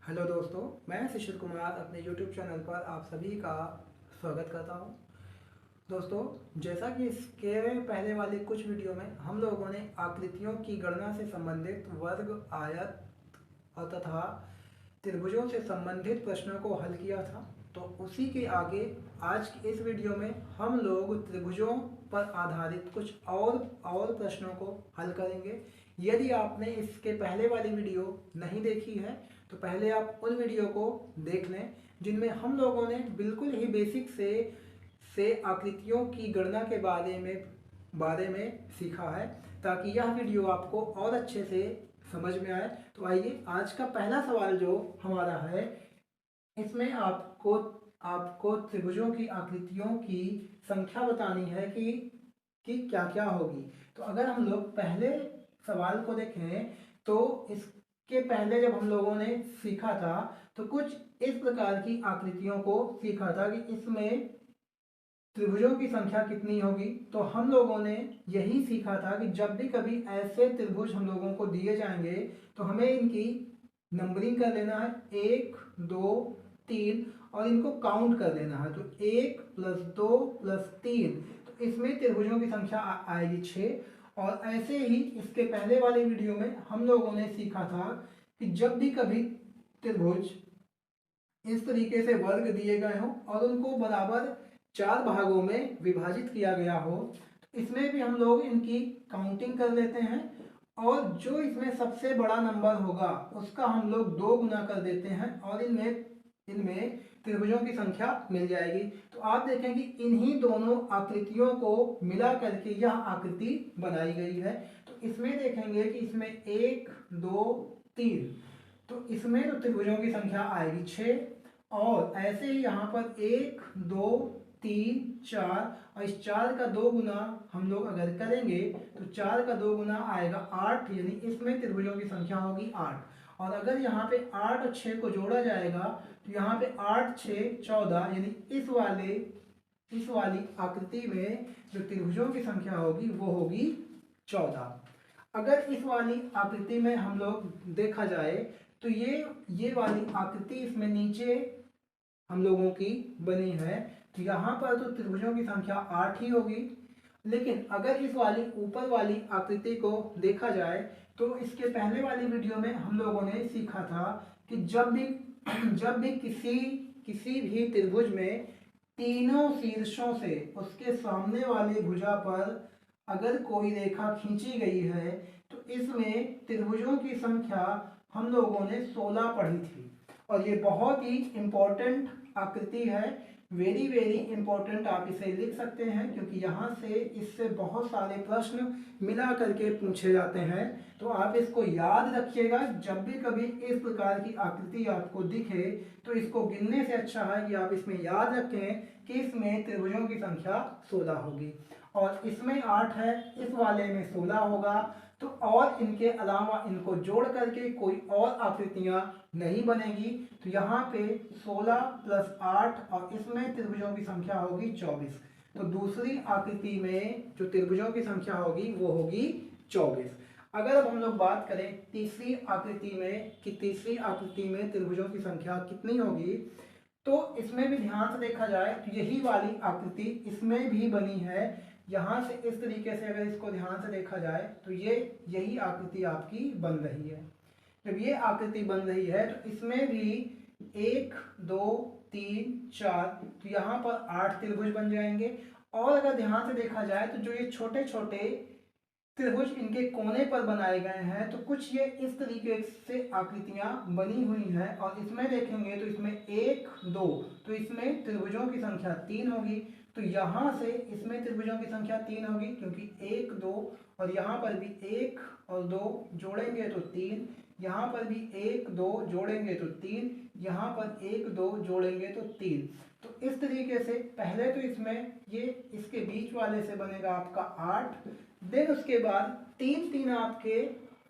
Hello दोस्तों, मैं शिशिर कुमार अपने YouTube चैनल पर आप सभी का स्वागत करता हूं। दोस्तों, जैसा कि इसके पहले वाले कुछ वीडियो में हम लोगों ने आकृतियों की गणना से संबंधित वर्ग, आयत और तथा त्रिभुजों से संबंधित प्रश्नों को हल किया था, तो उसी के आगे आज की इस वीडियो में हम लोग त्रिभुजों पर आधारित कुछ और प्रश्नों को हल करेंगे। यदि आपने इसके पहले वाली वीडियो नहीं देखी है तो पहले आप उन वीडियो को देख लें, जिनमें हम लोगों ने बिल्कुल ही बेसिक से आकृतियों की गणना के बारे में सीखा है, ताकि यह वीडियो आपको और अच्छे से समझ में आए। तो आइए, आज का पहला सवाल जो हमारा है, इसमें आपको आपको त्रिभुजों की आकृतियों की संख्या बतानी है कि क्या क्या होगी। तो अगर हम लोग पहले सवाल को देखें तो इसके पहले जब हम लोगों ने सीखा था तो कुछ इस प्रकार की आकृतियों को सीखा था कि इसमें त्रिभुजों की संख्या कितनी होगी। तो हम लोगों ने यही सीखा था कि जब भी कभी ऐसे त्रिभुज हम लोगों को दिए जाएंगे तो हमें इनकी नंबरिंग कर लेना है, 1 2 3, और इनको काउंट कर लेना है। तो 1 + 2 + 3, तो इसमें त्रिभुजों की संख्या आएगी 6। और ऐसे ही इसके पहले वाले वीडियो में हम लोगों ने सीखा था कि जब भी कभी त्रिभुज इस तरीके से वर्ग दिए गए हों और उनको बराबर 4 भागों में विभाजित किया गया हो, तो इसमें भी हम लोग इनकी काउंटिंग कर लेते हैं, और जो इसमें सबसे बड़ा नंबर होगा उसका हम लोग 2 गुना कर देते हैं और इनमें इनमें त्रिभुजों की संख्या मिल जाएगी। तो आप देखें कि इन्हीं दोनों आकृतियों को मिला करके यह आकृति बनाई गई है। तो इसमें देखेंगे कि इसमें 1 2 3, तो इसमें तो त्रिभुजों की संख्या आएगी 6। और ऐसे ही यहाँ पर 1 2 3 4, और इस 4 का 2 गुना हम लोग अगर करेंगे तो 4 का 2 गुना आएगा 8, यानी इसमें त्रिभुजों की संख्या होगी 8। और अगर यहाँ पे 8 और 6 को जोड़ा जाएगा तो यहाँ पे 8 6 14, यानी इस वाली आकृति में जो त्रिभुजों की संख्या होगी वो होगी 14। अगर इस वाली आकृति में हम लोग देखा जाए तो ये वाली आकृति इसमें नीचे हम लोगों की बनी है, तो यहाँ पर तो त्रिभुजों की संख्या 8 ही होगी। लेकिन अगर इस वाली ऊपर वाली आकृति को देखा जाए तो इसके पहले वाली वीडियो में हम लोगों ने सीखा था कि जब भी किसी भी त्रिभुज में तीनों शीर्षों से उसके सामने वाली भुजा पर अगर कोई रेखा खींची गई है तो इसमें त्रिभुजों की संख्या हम लोगों ने 16 पढ़ी थी। और ये बहुत ही इंपॉर्टेंट आकृति है, वेरी वेरी इंपॉर्टेंट आप इसे लिख सकते हैं, क्योंकि यहाँ से इससे बहुत सारे प्रश्न मिला करके पूछे जाते हैं। तो आप इसको याद रखिएगा, जब भी कभी इस प्रकार की आकृति आपको दिखे तो इसको गिनने से अच्छा है कि आप इसमें याद रखें कि इसमें त्रिभुजों की संख्या 16 होगी। और इसमें 8 है, इस वाले में 16 होगा। तो और इनके अलावा इनको जोड़ करके कोई और आकृतियां नहीं बनेगी। तो यहाँ पे 16 + 8, और इसमें त्रिभुजों की संख्या होगी 24। तो दूसरी आकृति में जो त्रिभुजों की संख्या होगी वो होगी 24। अगर अब हम लोग बात करें तीसरी आकृति में कि तीसरी आकृति में त्रिभुजों की संख्या कितनी होगी, तो इसमें भी ध्यान से देखा जाए तो यही वाली आकृति इसमें भी बनी है। यहाँ से इस तरीके से अगर इसको ध्यान से देखा जाए तो यही आकृति आपकी बन रही है। जब ये आकृति बन रही है तो इसमें भी 1 2 3 4, तो यहाँ पर 8 त्रिभुज बन जाएंगे। और अगर ध्यान से देखा जाए तो जो ये छोटे छोटे त्रिभुज इनके कोने पर बनाए गए हैं, तो कुछ ये इस तरीके से आकृतियां बनी हुई हैं। और इसमें देखेंगे तो इसमें 1 2, तो इसमें त्रिभुजों की संख्या 3 होगी। तो यहाँ से इसमें त्रिभुजों की संख्या 3 होगी, क्योंकि 1 2, और यहाँ पर भी 1 और 2 जोड़ेंगे तो 3, यहाँ पर भी 1 2 जोड़ेंगे तो 3, यहाँ पर 1 2 जोड़ेंगे तो 3। तो इस तरीके से पहले तो इसमें ये इसके बीच वाले से बनेगा आपका 8, देन उसके बाद 3 3 आपके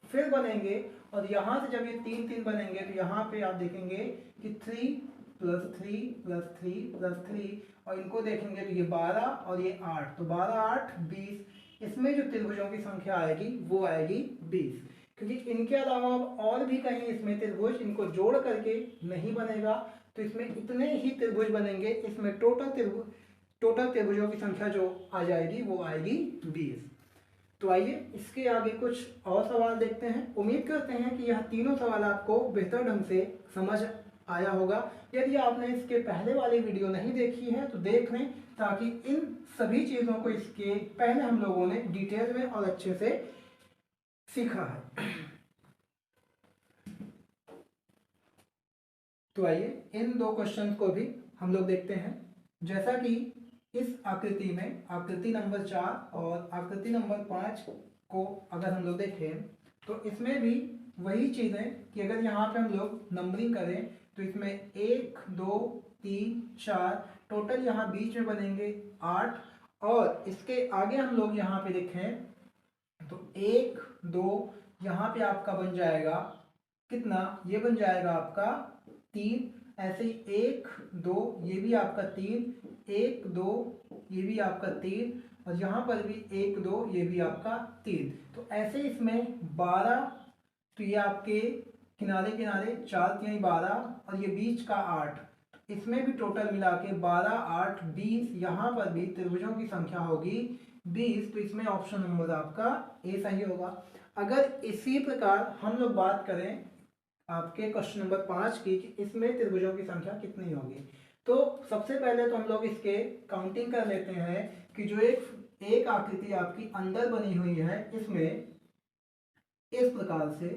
फिर बनेंगे। और यहाँ से जब ये 3 3 बनेंगे तो यहाँ पे आप देखेंगे कि 3 + 3 + 3 + 3, और इनको देखेंगे तो ये 12 और ये 8, तो 12 8 20। इसमें जो त्रिभुजों की संख्या आएगी वो आएगी 20। क्योंकि इनके अलावा अब और भी कहीं इसमें त्रिभुज इनको जोड़ करके नहीं बनेगा, तो इसमें इतने ही त्रिभुज बनेंगे। इसमें टोटल त्रिभुजों की संख्या जो आ जाएगी वो आएगी 20। तो आइए इसके आगे कुछ और सवाल देखते हैं। उम्मीद करते हैं कि यह तीनों सवाल आपको बेहतर ढंग से समझ आया होगा। यदि आपने इसके पहले वाली वीडियो नहीं देखी है तो देख लें, ताकि इन सभी चीज़ों को इसके पहले हम लोगों ने डिटेल में और अच्छे से सीखा है। तो आइए इन दो क्वेश्चन को भी हम लोग देखते हैं। जैसा कि इस आकृति में आकृति नंबर 4 और आकृति नंबर 5 को अगर हम लोग देखें तो इसमें भी वही चीज़ें कि अगर यहाँ पे हम लोग नंबरिंग करें तो इसमें 1 2 3 4 टोटल यहाँ बीच में बनेंगे 8, और इसके आगे हम लोग यहाँ पे देखें तो 1 2 यहाँ पे आपका बन जाएगा कितना, ये बन जाएगा आपका 3। ऐसे ही 1 2 ये भी आपका 3, 1 2 ये भी आपका 3, और यहाँ पर भी 1 2 ये भी आपका 3। तो ऐसे इसमें 12, तो ये आपके किनारे किनारे 4 3 12 और ये बीच का 8, इसमें भी टोटल मिला के 12 8 20। यहाँ पर भी त्रिभुजों की संख्या होगी 20, तो इसमें ऑप्शन नंबर आपका ए सही होगा। अगर इसी प्रकार हम लोग बात करें आपके क्वेश्चन नंबर 5 की कि इसमें त्रिभुजों की संख्या कितनी होगी, तो सबसे पहले तो हम लोग इसके काउंटिंग कर लेते हैं कि जो एक आकृति आपकी अंदर बनी हुई है, इसमें इस प्रकार से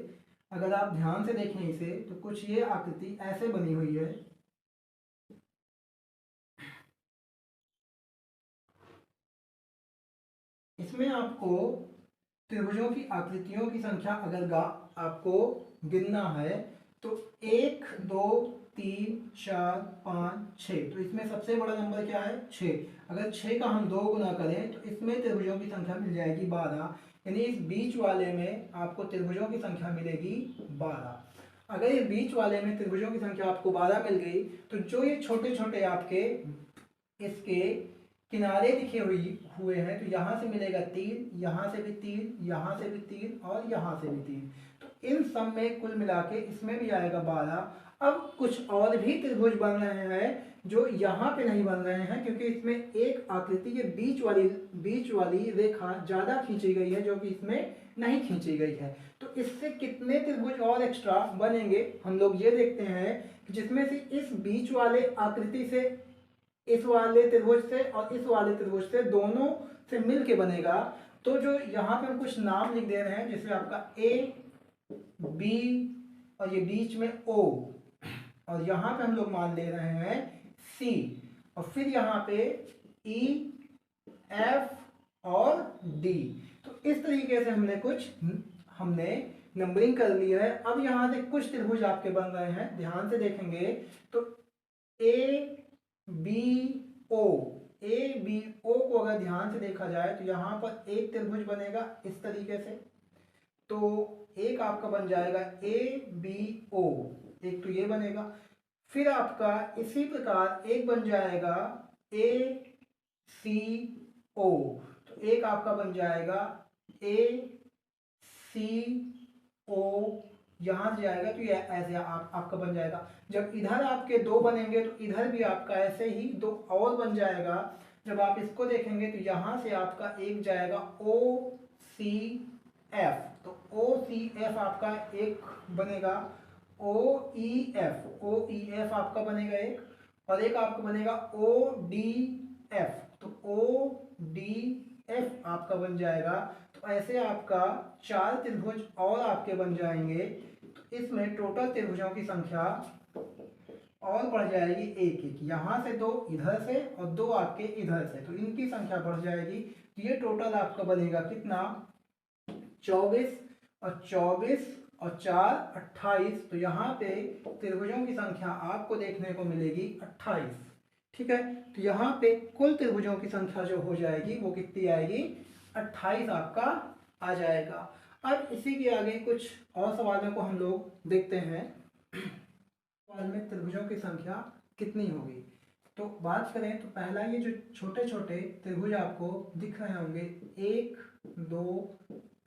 अगर आप ध्यान से देखें इसे तो कुछ ये आकृति ऐसे बनी हुई है। इसमें आपको त्रिभुजों की आकृतियों की संख्या अगर आपको गिनना है तो 1 2 3 4 5 6, तो इसमें सबसे बड़ा नंबर क्या है 6। अगर 6 का हम 2 गुना करें तो इसमें त्रिभुजों की संख्या मिल जाएगी 12, यानी इस बीच वाले में आपको त्रिभुजों की संख्या मिलेगी 12। अगर इस बीच वाले में त्रिभुजों की संख्या आपको 12 मिल गई तो जो ये छोटे छोटे आपके इसके किनारे लिखे हुए हैं तो यहाँ से मिलेगा 3, यहाँ से भी 3, यहाँ से भी 3 और यहाँ से भी 3, तो इन सब में कुल मिला के इसमें भी आएगा 12। अब कुछ और भी त्रिभुज बन रहे हैं जो यहाँ पे नहीं बन रहे हैं, क्योंकि इसमें एक आकृति ये बीच वाली रेखा ज़्यादा खींची गई है जो कि इसमें नहीं खींची गई है। तो इससे कितने त्रिभुज और एक्स्ट्रा बनेंगे हम लोग ये देखते हैं कि जिसमें से इस बीच वाले आकृति से इस वाले त्रिभुज से और इस वाले त्रिभुज से दोनों से मिल के बनेगा। तो जो यहाँ पे हम कुछ नाम लिख दे रहे हैं, जैसे आपका ए बी और ये बीच में ओ, और यहाँ पे हम लोग मान ले रहे हैं सी, और फिर यहाँ पे ई एफ और डी। तो इस तरीके से हमने नंबरिंग कर ली है। अब यहाँ से कुछ त्रिभुज आपके बन रहे हैं, ध्यान से देखेंगे तो ए बी ओ को अगर ध्यान से देखा जाए तो यहाँ पर एक त्रिभुज बनेगा इस तरीके से, तो एक आपका बन जाएगा ए बी ओ, एक तो ये बनेगा। फिर आपका इसी प्रकार एक बन जाएगा ए सी ओ, तो एक आपका बन जाएगा ए सी ओ, यहाँ से जाएगा तो ये ऐसे आपका बन जाएगा। जब इधर आपके 2 बनेंगे तो इधर भी आपका ऐसे ही 2 और बन जाएगा। जब आप इसको देखेंगे तो यहाँ से आपका एक जाएगा ओ सी एफ, तो ओ सी एफ आपका एक बनेगा, ओ ई एफ आपका बनेगा एक, और एक आपका बनेगा ओ डी एफ, तो ओ डी एफ आपका बन जाएगा। तो ऐसे आपका 4 त्रिभुज और आपके बन जाएंगे। तो इसमें टोटल त्रिभुजों की संख्या और बढ़ जाएगी एक एक, यहाँ से 2 इधर से और 2 आपके इधर से, तो इनकी संख्या बढ़ जाएगी। तो ये टोटल आपका बनेगा कितना 24 और 24 और 4 28। तो यहाँ पे त्रिभुजों की संख्या आपको देखने को मिलेगी 28। ठीक है, तो यहाँ पे कुल त्रिभुजों की संख्या जो हो जाएगी वो कितनी आएगी 28 आपका आ जाएगा। अब इसी के आगे कुछ और सवालों को हम लोग देखते हैं। सवाल में त्रिभुजों की संख्या कितनी होगी, तो बात करें तो पहला ये जो छोटे छोटे त्रिभुज आपको दिख रहे होंगे 1 2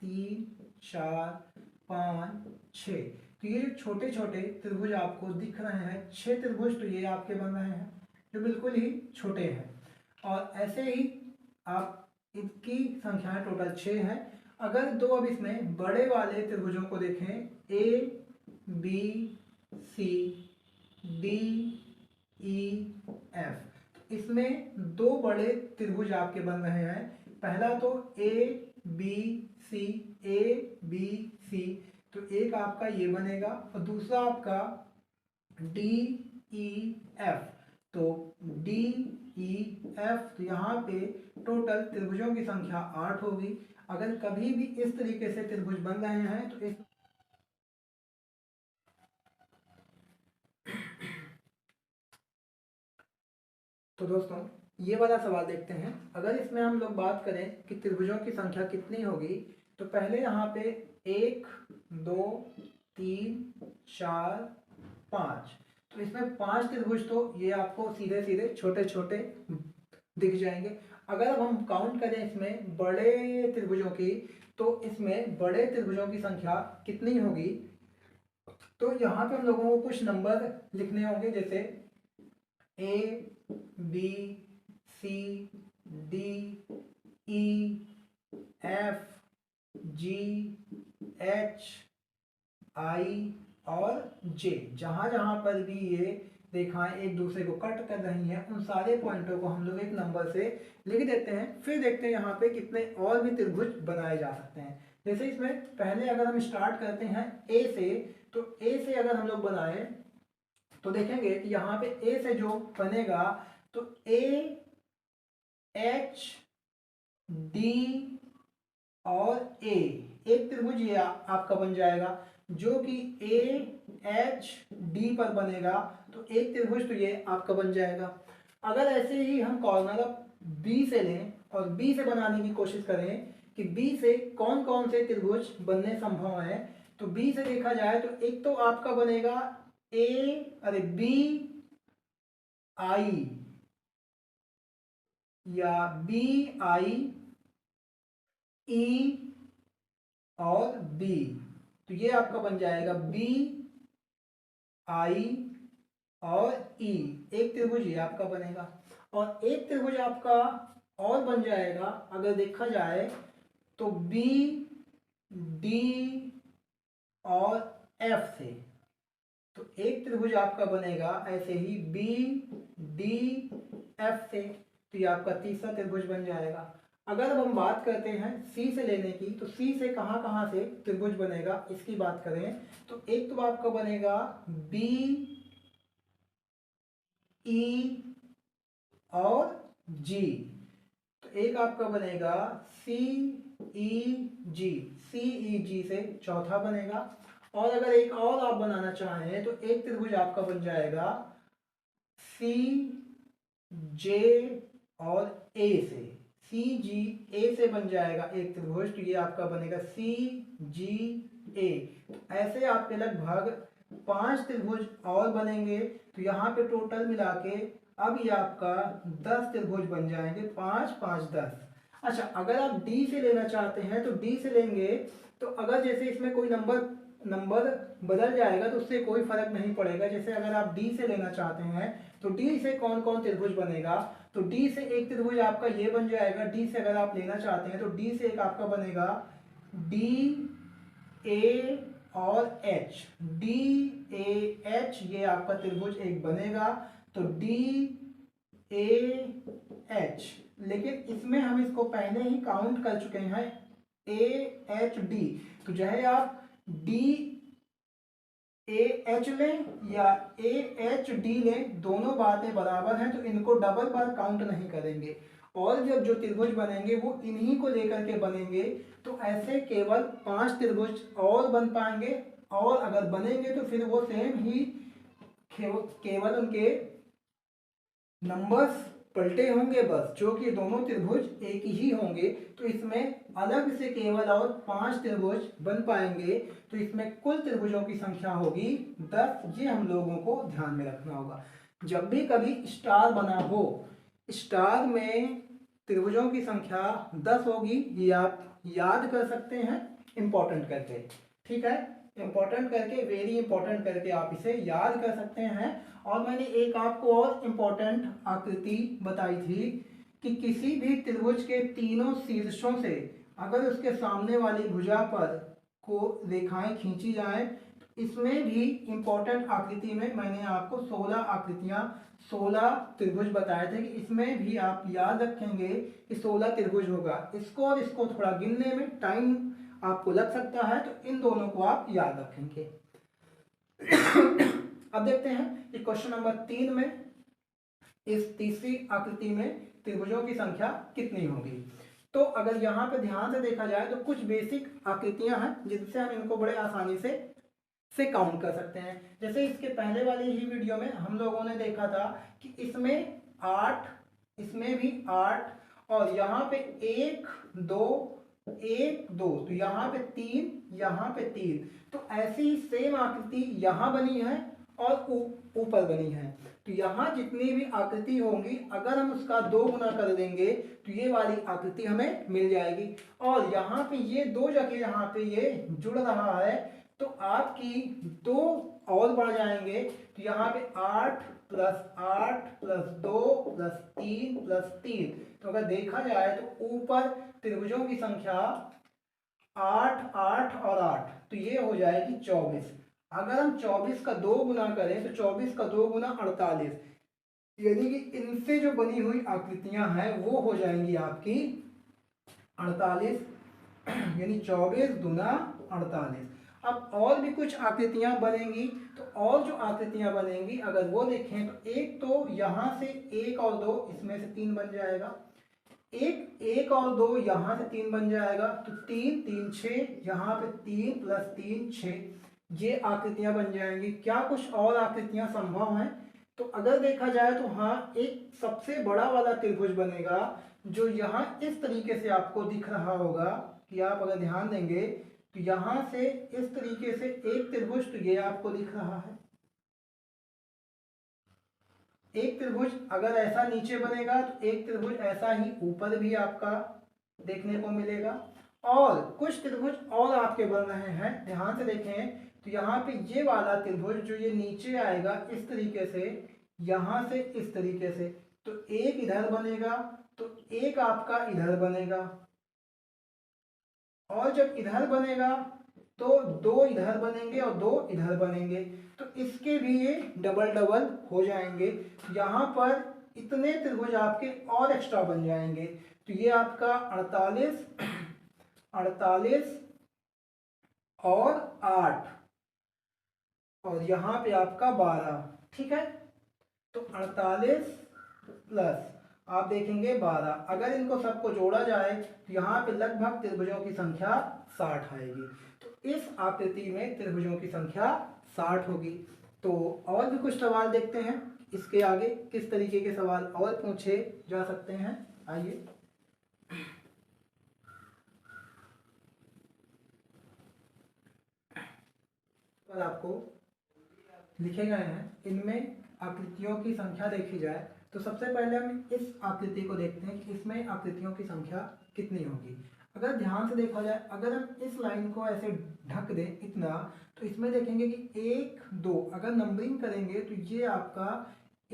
3 4 5 6। तो ये जो छोटे छोटे त्रिभुज आपको दिख रहे हैं 6 त्रिभुज, तो ये आपके बन रहे हैं जो बिल्कुल ही छोटे हैं। और ऐसे ही आप इनकी संख्याएं टोटल 6 है। अगर दो अब इसमें बड़े वाले त्रिभुजों को देखें, A B C D E F, इसमें दो बड़े त्रिभुज आपके बन रहे हैं। पहला तो ए बी सी, ए बी सी, तो एक आपका ये बनेगा और दूसरा आपका डी ई एफ। तो डी ई एफ, तो यहाँ पे टोटल त्रिभुजों की संख्या 8 होगी। अगर कभी भी इस तरीके से त्रिभुज बन रहे हैं तो इस तो दोस्तों ये वाला सवाल देखते हैं। अगर इसमें हम लोग बात करें कि त्रिभुजों की संख्या कितनी होगी, तो पहले यहाँ पे 1 2 3 4 5, तो इसमें 5 त्रिभुज तो ये आपको सीधे सीधे छोटे छोटे दिख जाएंगे। अगर अब हम काउंट करें इसमें बड़े त्रिभुजों की, तो इसमें बड़े त्रिभुजों की संख्या कितनी होगी, तो यहाँ पे हम लोगों को कुछ नंबर लिखने होंगे, जैसे A B C D E F G H I और जे। जहाँ जहाँ पर भी ये रेखाएं एक दूसरे को कट कर रही हैं, उन सारे पॉइंटों को हम लोग एक नंबर से लिख देते हैं। फिर देखते हैं यहाँ पे कितने और भी त्रिभुज बनाए जा सकते हैं। जैसे इसमें पहले अगर हम स्टार्ट करते हैं ए से, तो ए से अगर हम लोग बनाए तो देखेंगे कि यहाँ पे ए से जो बनेगा, तो ए एच डी और ए, एक त्रिभुज ये आपका बन जाएगा जो कि ए एच डी पर बनेगा, तो एक त्रिभुज तो ये आपका बन जाएगा। अगर ऐसे ही हम कॉर्नर ऑफ बी से लें और बी से बनाने की कोशिश करें कि बी से कौन कौन से त्रिभुज बनने संभव है, तो बी से देखा जाए तो एक तो आपका बनेगा बी आई या बी आई ई और बी, तो ये आपका बन जाएगा बी आई और ई, एक त्रिभुज ये आपका बनेगा। और एक त्रिभुज आपका और बन जाएगा अगर देखा जाए तो बी डी और एफ से, तो एक त्रिभुज आपका बनेगा ऐसे ही बी डी एफ से, तो ये आपका तीसरा त्रिभुज बन जाएगा। अगर अब हम बात करते हैं सी से लेने की, तो सी से कहाँ कहाँ से त्रिभुज बनेगा इसकी बात करें, तो एक तो आपका बनेगा बी ई और जी, तो एक आपका बनेगा सी ई जी, सी ई जी से चौथा बनेगा। और अगर एक और आप बनाना चाहें तो एक त्रिभुज आपका बन जाएगा सी जे और ए से, सी जी ए से बन जाएगा एक त्रिभुज, तो ये आपका बनेगा सी जी ए। ऐसे आपके लगभग 5 त्रिभुज और बनेंगे, तो यहाँ पे टोटल मिला के अब ये आपका 10 त्रिभुज बन जाएंगे, 5 5 10। अच्छा, अगर आप डी से लेना चाहते हैं तो डी से लेंगे, तो अगर जैसे इसमें कोई नंबर बदल जाएगा तो उससे कोई फर्क नहीं पड़ेगा। जैसे अगर आप डी से लेना चाहते हैं तो डी से कौन कौन त्रिभुज बनेगा, तो डी से एक त्रिभुज आपका ये बन जाएगा। डी से अगर आप लेना चाहते हैं तो डी से एक आपका बनेगा डी ए और एच, डी ए एच, ये आपका त्रिभुज एक बनेगा, तो डी ए एच। लेकिन इसमें हम इसको पहले ही काउंट कर चुके हैं ए एच डी, तो चाहे आप डी ए एच लें या ए एच डी लें, दोनों बातें बराबर हैं, तो इनको डबल बार काउंट नहीं करेंगे। और जब जो त्रिभुज बनेंगे वो इन्हीं को लेकर के बनेंगे, तो ऐसे केवल 5 त्रिभुज और बन पाएंगे। और अगर बनेंगे तो फिर वो सेम ही केवल उनके नंबर्स पलटे होंगे बस, जो कि दोनों त्रिभुज एक ही होंगे। तो इसमें अलग से केवल और 5 त्रिभुज बन पाएंगे, तो इसमें कुल त्रिभुजों की संख्या होगी 10। ये हम लोगों को ध्यान में रखना होगा। जब भी कभी स्टार बना हो, स्टार में त्रिभुजों की संख्या 10 होगी, ये आप याद कर सकते हैं इंपॉर्टेंट करके। ठीक है, इंपॉर्टेंट करके, वेरी इंपॉर्टेंट करके आप इसे याद कर सकते हैं। और मैंने एक आपको और इंपॉर्टेंट आकृति बताई थी कि किसी भी त्रिभुज के तीनों शीर्षों से अगर उसके सामने वाली भुजा पर को रेखाएं खींची जाए, तो इसमें भी इंपॉर्टेंट आकृति में मैंने आपको 16 आकृतियां, 16 त्रिभुज बताए थे कि इसमें भी आप याद रखेंगे कि 16 त्रिभुज होगा। इसको और इसको थोड़ा गिनने में टाइम आपको लग सकता है, तो इन दोनों को आप याद रखेंगे। अब देखते हैं कि क्वेश्चन नंबर 3 में इस तीसरी आकृति में त्रिभुजों की संख्या कितनी होगी। तो अगर यहाँ पे ध्यान से देखा जाए तो कुछ बेसिक आकृतियां हैं जिनसे हम इनको बड़े आसानी से काउंट कर सकते हैं। जैसे इसके पहले वाली ही वीडियो में हम लोगों ने देखा था कि इसमें 8, इसमें भी 8, और यहाँ पे 1 2 1 2, तो यहाँ पे 3, यहाँ पे 3। तो ऐसी ही सेम आकृति यहाँ बनी है और ऊपर बनी है। तो यहाँ जितनी भी आकृति होंगी अगर हम उसका 2 गुना कर देंगे तो ये वाली आकृति हमें मिल जाएगी। और यहाँ पे ये 2 जगह यहाँ पे ये जुड़ रहा है, तो आपकी 2 और बढ़ जाएंगे। तो यहाँ पे 8 प्लस 8 प्लस 2 प्लस 3 प्लस 3। तो अगर देखा जाए तो ऊपर त्रिभुजों की संख्या 8 8 और 8, तो ये हो जाएगी 24। अगर हम 24 का 2 गुना करें तो 24 का 2 गुना 48, यानी कि इनसे जो बनी हुई आकृतियां हैं वो हो जाएंगी आपकी 48, यानी 24 दूना 48। अब और भी कुछ आकृतियां बनेंगी, तो और जो आकृतियां बनेंगी अगर वो देखें तो एक तो यहाँ से 1 और 2 इसमें से 3 बन जाएगा, एक और 2 यहाँ से 3 बन जाएगा, तो 3 3 6, यहाँ पे 3 प्लस 3 6, ये आकृतियां बन जाएंगी। क्या कुछ और आकृतियां संभव हैं? तो अगर देखा जाए तो हाँ, एक सबसे बड़ा वाला त्रिभुज बनेगा जो यहाँ इस तरीके से आपको दिख रहा होगा कि आप अगर ध्यान देंगे तो यहाँ से इस तरीके से एक त्रिभुज, तो ये आपको दिख रहा है एक त्रिभुज। अगर ऐसा नीचे बनेगा तो एक त्रिभुज ऐसा ही ऊपर भी आपका देखने को मिलेगा। और कुछ त्रिभुज और आपके बन रहे हैं, ध्यान से देखें तो यहाँ पे ये वाला त्रिभुज जो ये नीचे आएगा इस तरीके से, यहाँ से इस तरीके से, तो एक इधर बनेगा तो एक आपका इधर बनेगा, और जब इधर बनेगा तो 2 इधर बनेंगे और 2 इधर बनेंगे, तो इसके भी ये डबल डबल हो जाएंगे। यहाँ पर इतने त्रिभुज आपके और एक्स्ट्रा बन जाएंगे। तो ये आपका 48 48 और 8, और यहाँ पे आपका 12, ठीक है। तो 48 प्लस आप देखेंगे 12, अगर इनको सबको जोड़ा जाए तो यहाँ पे लगभग त्रिभुजों की संख्या 60 आएगी। तो इस आकृति में त्रिभुजों की संख्या 60 होगी। तो और भी कुछ सवाल देखते हैं, इसके आगे किस तरीके के सवाल और पूछे जा सकते हैं, आइए। पर आपको लिखे गए हैं, इनमें आकृतियों की संख्या देखी जाए तो सबसे पहले हम इस आकृति को देखते हैं कि इसमें आकृतियों की संख्या कितनी होगी। अगर ध्यान से देखा जाए, अगर हम इस लाइन को ऐसे ढक दें इतना, तो इसमें देखेंगे कि 1 2, अगर नंबरिंग करेंगे तो ये आपका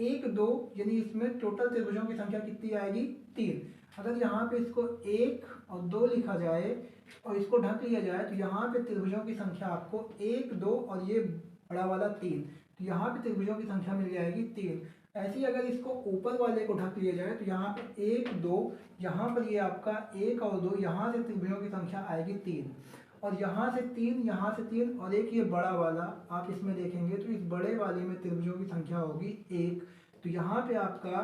1 2, यानी इसमें टोटल त्रिभुजों की संख्या कितनी आएगी, 3। अगर यहाँ पे इसको 1 और 2 लिखा जाए और इसको ढक लिया जाए तो यहाँ पे त्रिभुजों की संख्या आपको 1 2 और ये बड़ा वाला 3, तो यहाँ पे त्रिभुजों की संख्या मिल जाएगी 3। ऐसे ही अगर इसको ऊपर वाले को ढक लिया जाए तो यहाँ पे 1 2, यहाँ पर ये आपका 1 और 2, यहाँ से त्रिभुजों की संख्या आएगी 3, और यहाँ से 3, यहाँ से 3, और एक ये बड़ा वाला आप इसमें देखेंगे तो इस बड़े वाले में त्रिभुजों की संख्या होगी 1। तो यहाँ पे आपका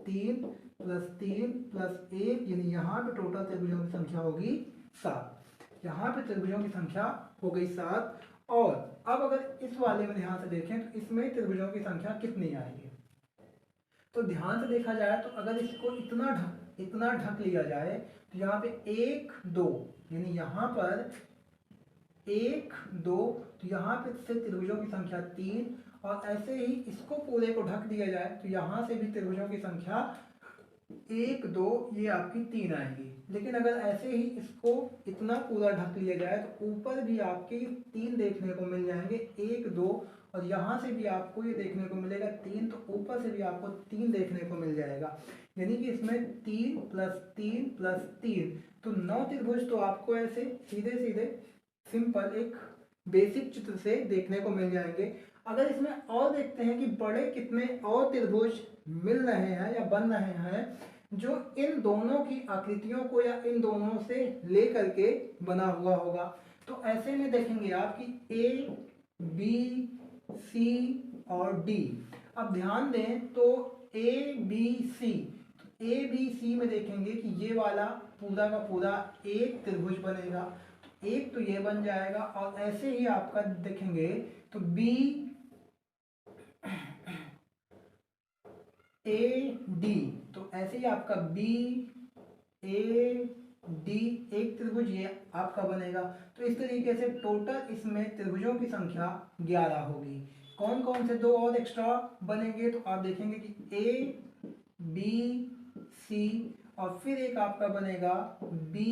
3 प्लस 3 प्लस 1, यानी यहाँ पे टोटल त्रिभुजों की संख्या होगी 7। यहाँ पे त्रिभुजों की संख्या हो गई 7। और अब अगर इस वाले में ध्यान से देखें तो इसमें त्रिभुजों की संख्या कितनी आएगी। तो ध्यान से देखा जाए तो अगर इसको इतना ढक लिया जाए तो यहाँ पे 1 2, यानी यहाँ पर 1 2, तो यहाँ पे से त्रिभुजों की संख्या 3, और ऐसे ही इसको पूरे को ढक दिया जाए तो यहाँ से भी त्रिभुजों की संख्या 1 2 ये आपकी 3 आएंगी। लेकिन अगर ऐसे ही इसको इतना पूरा ढक लिया जाए तो ऊपर भी आपके 3 देखने को मिल जाएंगे, 1 2, और यहाँ से भी आपको ये देखने को मिलेगा 3, तो ऊपर से भी आपको 3 देखने को मिल जाएगा। यानी कि इसमें 3 + 3 + 3, तो 9 त्रिभुज तो आपको ऐसे सीधे सीधे सिंपल एक बेसिक चित्र से देखने को मिल जाएंगे। अगर इसमें और देखते हैं कि बड़े कितने और त्रिभुज मिल रहे हैं या बन रहे हैं जो इन दोनों की आकृतियों को या इन दोनों से लेकर के बना हुआ होगा, तो ऐसे में देखेंगे आप कि ए बी सी और डी। अब ध्यान दें तो ए बी सी, तो ए बी सी में देखेंगे कि ये वाला पूरा का पूरा एक त्रिभुज बनेगा, तो एक तो ये बन जाएगा। और ऐसे ही आपका देखेंगे तो बी ए डी, तो ऐसे ही आपका बी ए डी एक त्रिभुज ये आपका बनेगा। तो इस तरीके से टोटल इसमें त्रिभुजों की संख्या 11 होगी। कौन कौन से दो और एक्स्ट्रा बनेंगे तो आप देखेंगे कि ए बी सी और फिर एक आपका बनेगा बी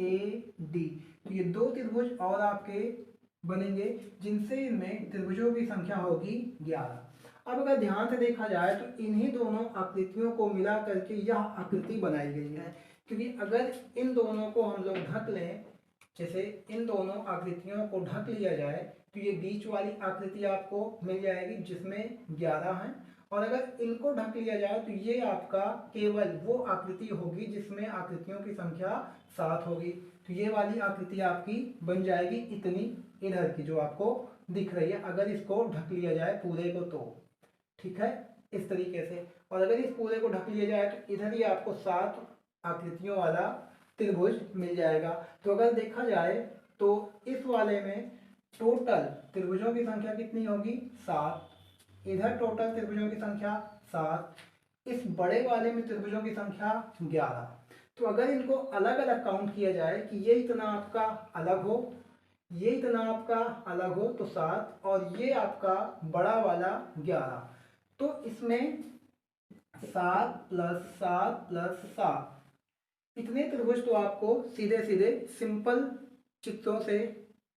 ए डी, तो ये दो त्रिभुज और आपके बनेंगे जिनसे इनमें त्रिभुजों की संख्या होगी 11। अब अगर ध्यान से देखा जाए तो इन्हीं दोनों आकृतियों को मिला करके यह आकृति बनाई गई है, क्योंकि अगर इन दोनों को हम लोग ढक लें, जैसे इन दोनों आकृतियों को ढक लिया जाए तो ये बीच वाली आकृति आपको मिल जाएगी जिसमें 11 हैं, और अगर इनको ढक लिया जाए तो ये आपका केवल वो आकृति होगी जिसमें आकृतियों की संख्या 7 होगी। तो ये वाली आकृति आपकी बन जाएगी इतनी इधर की जो आपको दिख रही है, अगर इसको ढक लिया जाए पूरे को तो ठीक है इस तरीके से। और अगर इस पूरे को ढक लिया जाए तो इधर ही आपको 7 आकृतियों वाला त्रिभुज मिल जाएगा। तो अगर देखा जाए तो इस वाले में टोटल त्रिभुजों की संख्या कितनी होगी 7, इधर टोटल त्रिभुजों की संख्या 7, इस बड़े वाले में त्रिभुजों की संख्या 11। तो अगर इनको अलग अलग काउंट किया जाए कि ये इतना आपका अलग हो, ये इतना आपका अलग हो तो 7, और ये आपका बड़ा वाला 11, तो इसमें 7 + 7 + 7 इतने त्रिभुज तो आपको सीधे सीधे सिंपल चित्रों से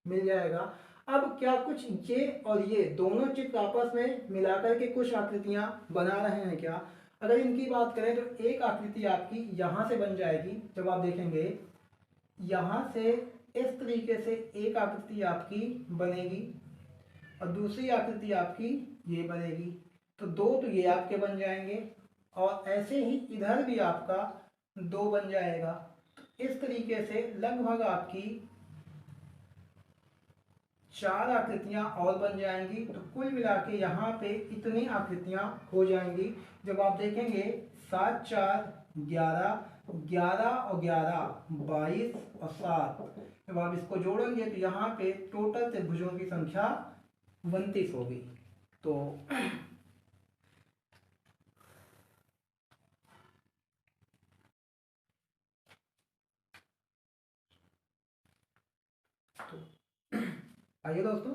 मिल जाएगा। अब क्या कुछ ये और ये दोनों चित्र आपस में मिलाकर के कुछ आकृतियां बना रहे हैं क्या? अगर इनकी बात करें तो एक आकृति आपकी यहाँ से बन जाएगी, जब आप देखेंगे यहाँ से इस तरीके से एक आकृति आपकी बनेगी और दूसरी आकृति आपकी ये बनेगी, तो दो तो ये आपके बन जाएंगे, और ऐसे ही इधर भी आपका 2 बन जाएगा। इस तरीके से लगभग आपकी 4 आकृतियां और बन जाएंगी, तो कुल मिला के यहाँ पे इतनी आकृतियां हो जाएंगी। जब आप देखेंगे 7 4 11, 11 और 11 22 और 7, जब आप इसको जोड़ेंगे तो यहाँ पे टोटल त्रिभुजों की संख्या 29 होगी। तो आइए दोस्तों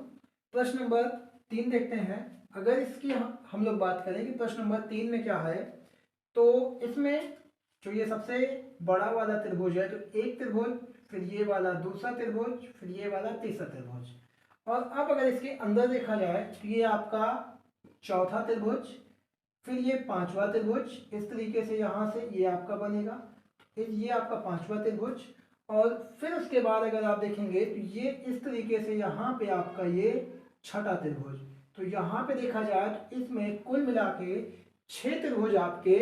प्रश्न नंबर 3 देखते हैं। अगर इसकी हम लोग बात करें कि प्रश्न नंबर 3 में क्या है, तो इसमें जो ये सबसे बड़ा वाला त्रिभुज है, तो एक त्रिभुज, फिर ये वाला दूसरा त्रिभुज, फिर ये वाला तीसरा त्रिभुज, और अब अगर इसके अंदर देखा जाए तो ये आपका चौथा त्रिभुज, फिर ये पांचवा त्रिभुज, इस तरीके से यहाँ से ये आपका बनेगा, ये आपका पांचवा त्रिभुज, और फिर उसके बाद अगर आप देखेंगे तो ये इस तरीके से यहाँ पे आपका ये छठा त्रिभुज। तो यहाँ पे देखा जाए तो इसमें कुल मिला के 6 त्रिभुज आपके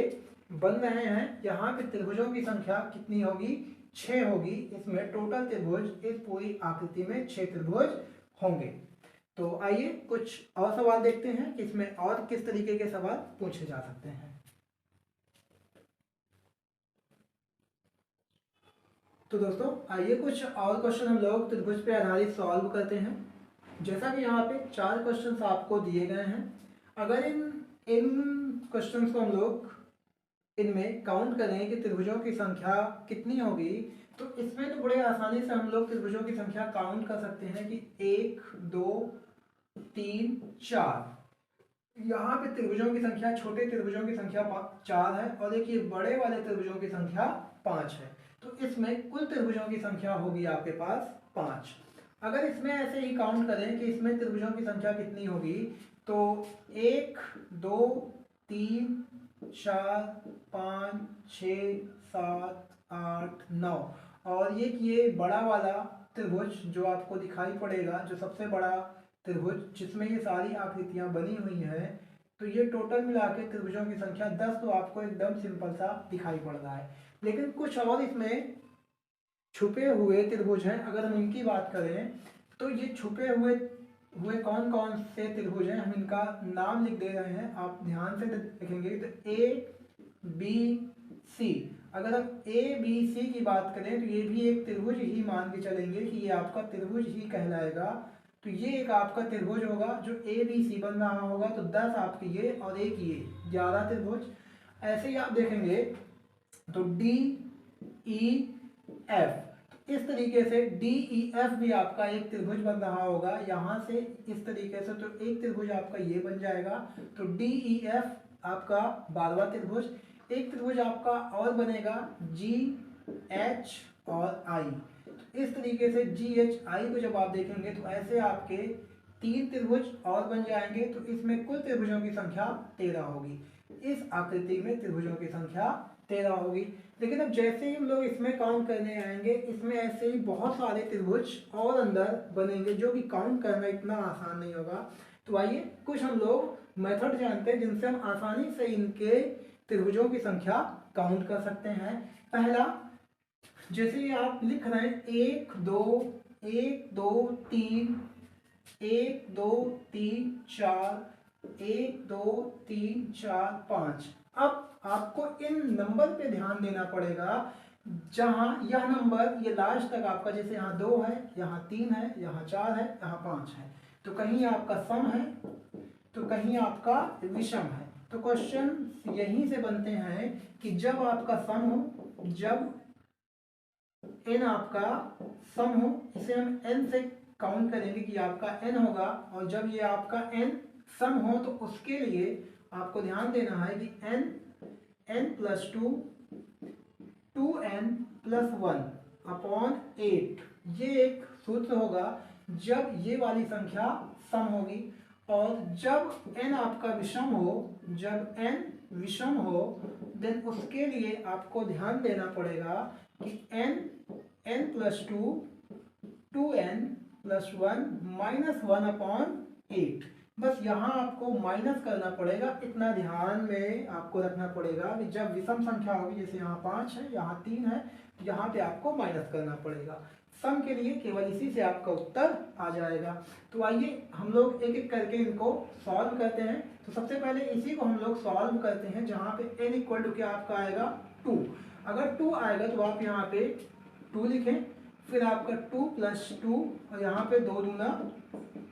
बन रहे हैं। यहाँ पे त्रिभुजों की संख्या कितनी होगी 6 होगी। इसमें टोटल त्रिभुज इस पूरी आकृति में 6 त्रिभुज होंगे। तो आइए कुछ और सवाल देखते हैं कि इसमें और किस तरीके के सवाल पूछे जा सकते हैं। तो दोस्तों आइए कुछ और क्वेश्चन हम लोग त्रिभुज पे आधारित सॉल्व करते हैं। जैसा कि यहाँ पे 4 क्वेश्चंस आपको दिए गए हैं, अगर इन क्वेश्चंस को हम लोग इनमें काउंट करें कि त्रिभुजों की संख्या कितनी होगी, तो इसमें तो बड़े आसानी से हम लोग त्रिभुजों की संख्या काउंट कर सकते हैं कि 1 2 3 4। यहाँ पे त्रिभुजों की संख्या, छोटे त्रिभुजों की संख्या 4 है और एक ये बड़े वाले त्रिभुजों की संख्या 5 है। तो इसमें कुल त्रिभुजों की संख्या होगी आपके पास 5। अगर इसमें ऐसे ही काउंट करें कि इसमें त्रिभुजों की संख्या कितनी होगी, तो 1 2 3 4 5 6 7 8 9, और ये बड़ा वाला त्रिभुज जो आपको दिखाई पड़ेगा, जो सबसे बड़ा त्रिभुज जिसमें ये सारी आकृतियां बनी हुई हैं, तो ये टोटल मिला के त्रिभुजों की संख्या 10 तो आपको एकदम सिंपल सा दिखाई पड़ रहा है। लेकिन कुछ और इसमें छुपे हुए त्रिभुज हैं। अगर हम इनकी बात करें तो ये छुपे हुए कौन कौन से त्रिभुज हैं, हम इनका नाम लिख दे रहे हैं, आप ध्यान से देखेंगे। तो ए बी सी, अगर हम ए बी सी की बात करें तो ये भी एक त्रिभुज ही मान के चलेंगे कि ये आपका त्रिभुज ही कहलाएगा। तो ये एक आपका त्रिभुज होगा जो ए बी सी बन रहा होगा। तो 10 आपके ये और एक ये 11 त्रिभुज। ऐसे ही आप देखेंगे तो डी ई एफ, इस तरीके से डी ई एफ भी आपका एक त्रिभुज बन रहा होगा यहाँ से इस तरीके से। तो एक त्रिभुज आपका ये बन जाएगा। तो डी ई एफ आपका 12वां त्रिभुज। एक त्रिभुज आपका और बनेगा जी एच और आई। इस तरीके से जी एच आई को जब आप देखेंगे तो ऐसे आपके 3 त्रिभुज और बन जाएंगे। तो इसमें कुल त्रिभुजों की संख्या 13 होगी। इस आकृति में त्रिभुजों की संख्या 13 होगी। लेकिन अब जैसे ही हम लोग इसमें काउंट करने आएंगे, इसमें ऐसे ही बहुत सारे त्रिभुज और अंदर बनेंगे जो कि काउंट करना इतना आसान नहीं होगा। तो आइए कुछ हम लोग मेथड जानते हैं जिनसे हम आसानी से इनके त्रिभुजों की संख्या काउंट कर सकते हैं। पहला, जैसे ही आप लिख रहे हैं 1 2 1 2 3 1 2 3 4 1 2 3 4 5। अब आपको इन नंबर पे ध्यान देना पड़ेगा। जहां यह नंबर ये लास्ट तक आपका, जैसे यहाँ 2 है, यहाँ 3 है, यहाँ 4 है, यहाँ 5 है, तो कहीं आपका सम है तो कहीं आपका विषम है। तो क्वेश्चन यहीं से बनते हैं कि जब आपका सम हो, जब n आपका सम हो, इसे हम n से काउंट करेंगे कि आपका n होगा, और जब ये आपका n सम हो तो उसके लिए आपको ध्यान देना है कि n plus 2 2n plus 1 upon 8, ये एक सूत्र होगा जब ये वाली संख्या सम होगी। और जब n आपका विषम हो, जब n विषम हो, देन उसके लिए आपको ध्यान देना पड़ेगा कि n plus 2 2n plus 1 minus 1 upon 8। बस यहाँ आपको माइनस करना पड़ेगा। इतना ध्यान में आपको रखना पड़ेगा कि जब विषम संख्या होगी, जैसे यहाँ 5 है, यहाँ 3 है, तो यहाँ पे आपको माइनस करना पड़ेगा। सम के लिए केवल इसी से आपका उत्तर आ जाएगा। तो आइए हम लोग एक एक करके इनको सॉल्व करते हैं। तो सबसे पहले इसी को हम लोग सॉल्व करते हैं, जहाँ पे n इक्वल टू क्या आपका आएगा 2। अगर 2 आएगा तो आप यहाँ पे 2 लिखें, फिर आपका 2 प्लस 2, और यहाँ पे 2 दूना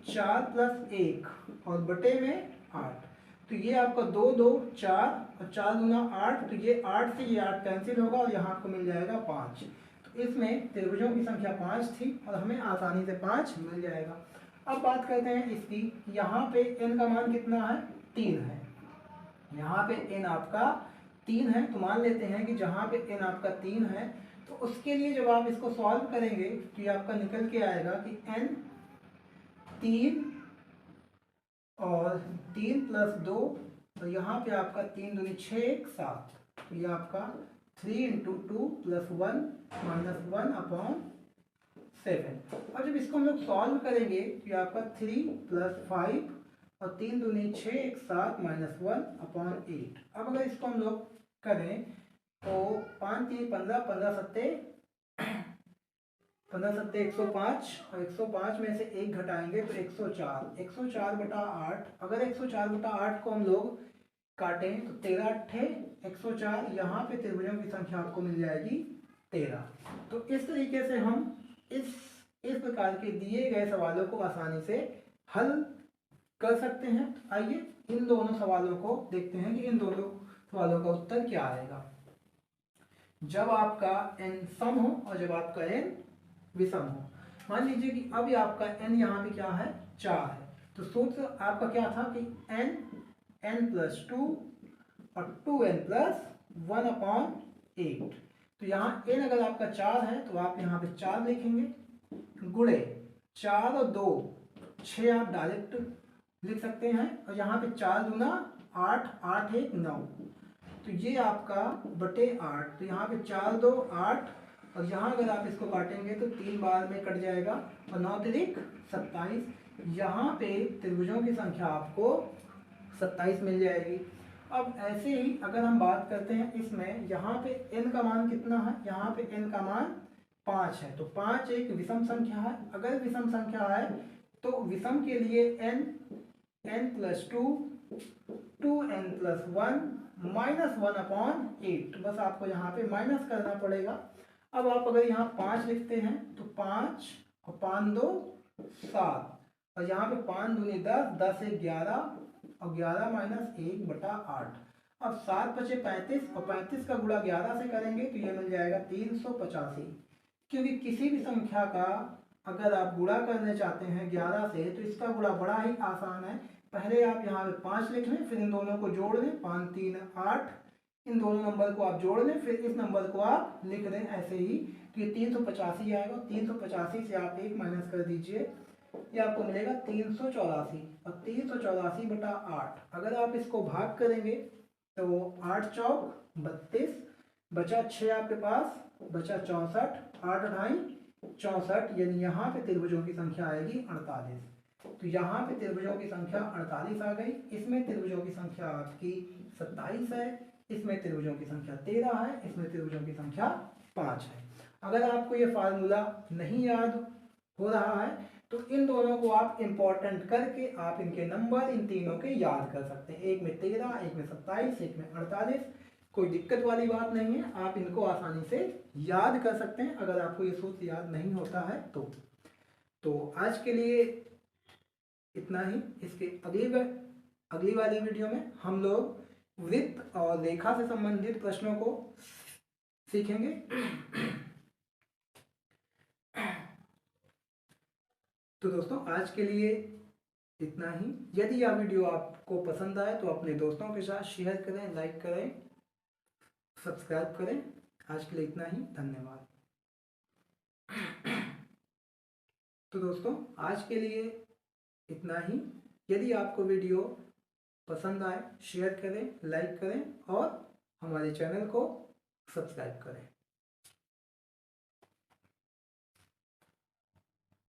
4 प्लस 1 और बटे में 8। तो ये आपका 2 2 4 और 4 दूना 8, तो ये 8 से ये 8 कैंसिल होगा और यहाँ आपको मिल जाएगा 5। तो इसमें त्रिभुजों की संख्या 5 थी और हमें आसानी से 5 मिल जाएगा। अब बात करते हैं इसकी। यहाँ पे n का मान कितना है, 3 है। यहाँ पे n आपका 3 है, तो मान लेते हैं कि जहाँ पे n आपका 3 है, तो उसके लिए जब आप इसको सॉल्व करेंगे तो ये आपका निकल के आएगा कि n 3 और 3 प्लस 2, तो यहाँ पे आपका 3 दूनी 6 1 7, तो ये आपका 3 इंटू 2 प्लस 1 माइनस 1 अपॉन 7। और जब इसको हम लोग सॉल्व करेंगे तो ये आपका 3 प्लस 5 और 3 दूनी 6 1 7 माइनस 1 अपॉन 8। अब अगर इसको हम लोग करें तो 5 3 15 15 सत्ते 105, और 105 में से 1 घटाएंगे तो 104। 104 बटा 8, अगर 104 बटा 8 को हम लोग काटें तो 13 अट्ठे 104, यहाँ पे त्रिभुजों की संख्या आपको मिल जाएगी 13। तो इस तरीके से हम इस प्रकार के दिए गए सवालों को आसानी से हल कर सकते हैं। आइए इन दोनों सवालों को देखते हैं कि इन दोनों सवालों का उत्तर क्या आएगा। जब आपका n सम हो और जब आपका n विषम हो। मान लीजिए कि अब आपका n यहाँ पे क्या है, 4 है, तो सूत्र आपका क्या था कि n n+2 और 2n+1/8। तो यहाँ n अगर आपका 4 है तो आप यहाँ पे 4 लिखेंगे, गुणे 4 और 2 6 आप डायरेक्ट लिख सकते हैं, और यहाँ पे 4 दूना 8, 8 1 9, तो ये आपका बटे 8। तो यहाँ पे 4 2 8, और यहाँ अगर आप इसको काटेंगे तो 3 बार में कट जाएगा, और 9 3 27। यहाँ पे त्रिभुजों की संख्या आपको 27 मिल जाएगी। अब ऐसे ही अगर हम बात करते हैं इसमें, यहाँ पे n का मान कितना है, यहाँ पे n का मान 5 है, तो 5 एक विषम संख्या है। अगर विषम संख्या है तो विषम के लिए n+2 2n+1 -1/8, बस आपको यहाँ पे माइनस करना पड़ेगा। अब आप अगर यहाँ 5 लिखते हैं तो 5 और 5 2 7, और यहाँ पे 5 दूनी 10, 10 1 11, और 11 - 1/8। अब 7 बचे 35, और 35 का गुणा 11 से करेंगे तो ये मिल जाएगा 385। क्योंकि किसी भी संख्या का अगर आप गुणा करने चाहते हैं 11 से तो इसका गुणा बड़ा ही आसान है। पहले आप यहाँ पे 5 लिख लें, फिर इन दोनों को जोड़ लें, 5 3 8, इन दोनों नंबर को आप जोड़ लें, फिर इस नंबर को आप लिख दें ऐसे ही, तो ये 385 आएगा। 385 से आप 1 माइनस कर दीजिए, ये आपको मिलेगा 384, और 384/8 अगर आप इसको भाग करेंगे तो 8 चौक 32, बचा 6 आपके पास, बचा 64, 8 ढाई 64, यानी यहाँ पे त्रिभुजों की संख्या आएगी 48। तो यहाँ पे त्रिभुजों की संख्या 48 आ गई। इसमें त्रिभुजों की संख्या आपकी 27 है, इसमें त्रिभुजों की संख्या 13 है, इसमें त्रिभुजों की संख्या 5 है। अगर आपको ये फार्मूला नहीं याद हो रहा है तो इन दोनों को आप इंपॉर्टेंट करके आप इनके नंबर इन तीनों के याद कर सकते हैं। एक में 13, एक में 27, एक में 48। कोई दिक्कत वाली बात नहीं है, आप इनको आसानी से याद कर सकते हैं अगर आपको ये सूत्र याद नहीं होता है तो आज के लिए इतना ही। इसके अगली वाली वीडियो में हम लोग वृत्त और रेखा से संबंधित प्रश्नों को सीखेंगे। तो दोस्तों आज के लिए इतना ही। यदि यह वीडियो आपको पसंद आए तो अपने दोस्तों के साथ शेयर करें, लाइक करें, सब्सक्राइब करें। आज के लिए इतना ही, धन्यवाद। तो दोस्तों आज के लिए इतना ही। यदि आपको वीडियो पसंद आए शेयर करें, लाइक करें, और हमारे चैनल को सब्सक्राइब करें।